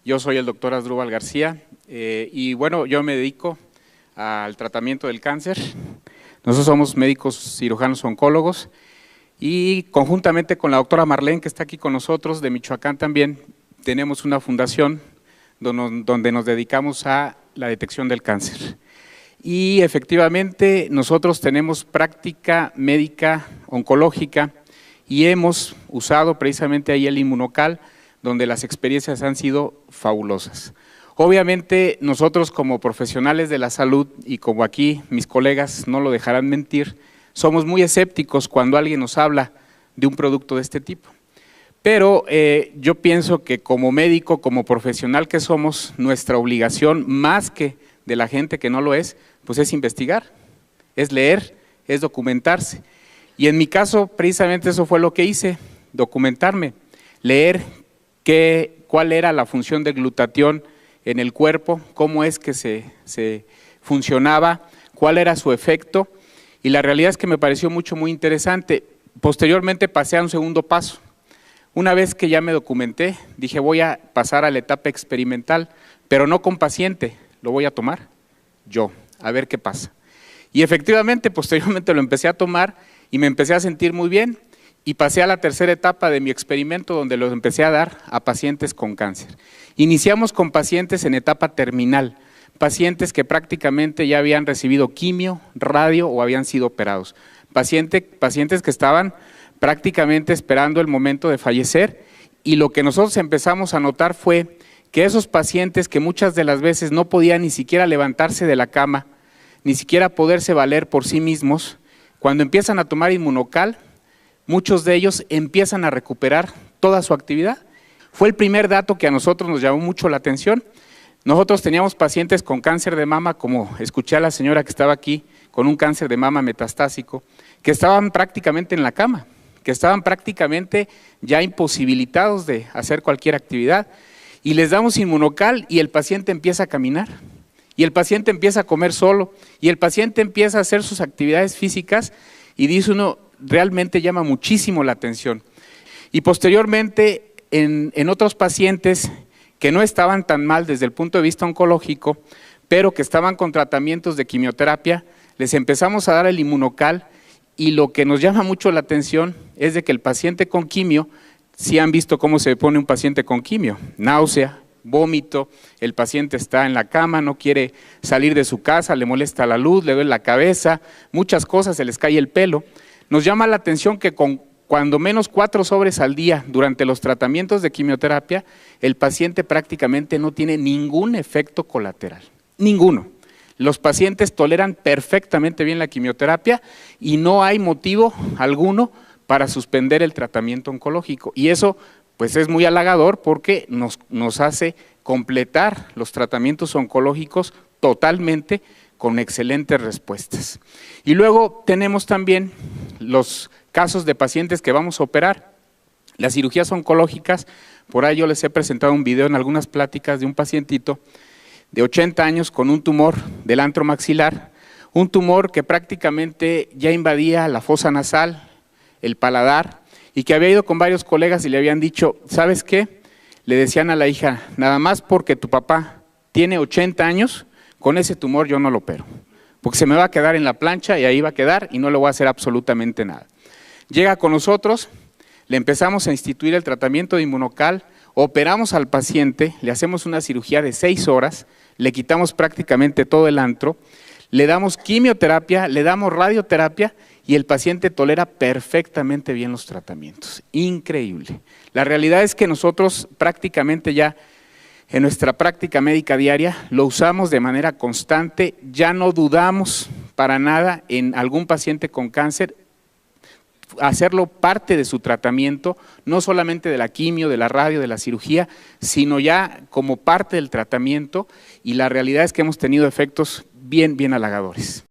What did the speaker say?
Yo soy el doctor Asdrúbal García y bueno, yo me dedico al tratamiento del cáncer. Nosotros somos médicos cirujanos oncólogos y conjuntamente con la doctora Marlene, que está aquí con nosotros, de Michoacán también, tenemos una fundación donde nos dedicamos a la detección del cáncer. Y efectivamente nosotros tenemos práctica médica oncológica y hemos usado precisamente ahí el Inmunocal, donde las experiencias han sido fabulosas. Obviamente nosotros como profesionales de la salud y como aquí mis colegas no lo dejarán mentir, somos muy escépticos cuando alguien nos habla de un producto de este tipo. Pero yo pienso que como médico, como profesional que somos, nuestra obligación, más que de la gente que no lo es, pues es investigar, es leer, es documentarse. Y en mi caso, precisamente eso fue lo que hice, documentarme, leer cuál era la función del glutatión en el cuerpo, cómo es que se funcionaba, cuál era su efecto, y la realidad es que me pareció muy interesante. Posteriormente pasé a un segundo paso. Una vez que ya me documenté, dije voy a pasar a la etapa experimental, pero no con paciente, lo voy a tomar yo, a ver qué pasa. Y efectivamente, posteriormente lo empecé a tomar y me empecé a sentir muy bien y pasé a la tercera etapa de mi experimento donde los empecé a dar a pacientes con cáncer. Iniciamos con pacientes en etapa terminal, pacientes que prácticamente ya habían recibido quimio, radio o habían sido operados, pacientes que estaban prácticamente esperando el momento de fallecer, y lo que nosotros empezamos a notar fue que esos pacientes que muchas de las veces no podían ni siquiera levantarse de la cama, ni siquiera poderse valer por sí mismos, cuando empiezan a tomar Inmunocal, muchos de ellos empiezan a recuperar toda su actividad. Fue el primer dato que a nosotros nos llamó mucho la atención. Nosotros teníamos pacientes con cáncer de mama, como escuché a la señora que estaba aquí, con un cáncer de mama metastásico, que estaban prácticamente en la cama, que estaban prácticamente ya imposibilitados de hacer cualquier actividad, y les damos Inmunocal y el paciente empieza a caminar, y el paciente empieza a comer solo, y el paciente empieza a hacer sus actividades físicas, y dice uno, realmente llama muchísimo la atención. Y posteriormente, en otros pacientes que no estaban tan mal desde el punto de vista oncológico, pero que estaban con tratamientos de quimioterapia, les empezamos a dar el Inmunocal, y lo que nos llama mucho la atención es de que el paciente con quimio, si han visto cómo se pone un paciente con quimio, náusea, vómito, el paciente está en la cama, no quiere salir de su casa, le molesta la luz, le duele la cabeza, muchas cosas, se les cae el pelo. Nos llama la atención que con cuando menos 4 sobres al día durante los tratamientos de quimioterapia, el paciente prácticamente no tiene ningún efecto colateral, ninguno. Los pacientes toleran perfectamente bien la quimioterapia y no hay motivo alguno para suspender el tratamiento oncológico. Y eso pues es muy halagador porque nos hace completar los tratamientos oncológicos totalmente con excelentes respuestas. Y luego tenemos también los casos de pacientes que vamos a operar. Las cirugías oncológicas, por ahí yo les he presentado un video en algunas pláticas de un pacientito de 80 años con un tumor del antro maxilar, un tumor que prácticamente ya invadía la fosa nasal, el paladar, y que había ido con varios colegas y le habían dicho, ¿sabes qué? Le decían a la hija, nada más porque tu papá tiene 80 años, con ese tumor yo no lo opero, porque se me va a quedar en la plancha y ahí va a quedar y no le voy a hacer absolutamente nada. Llega con nosotros, le empezamos a instituir el tratamiento de Inmunocal, operamos al paciente, le hacemos una cirugía de 6 horas, le quitamos prácticamente todo el antro, le damos quimioterapia, le damos radioterapia y el paciente tolera perfectamente bien los tratamientos. Increíble. La realidad es que nosotros prácticamente ya en nuestra práctica médica diaria lo usamos de manera constante, ya no dudamos para nada en algún paciente con cáncer, hacerlo parte de su tratamiento, no solamente de la quimio, de la radio, de la cirugía, sino ya como parte del tratamiento, y la realidad es que hemos tenido efectos bien halagadores.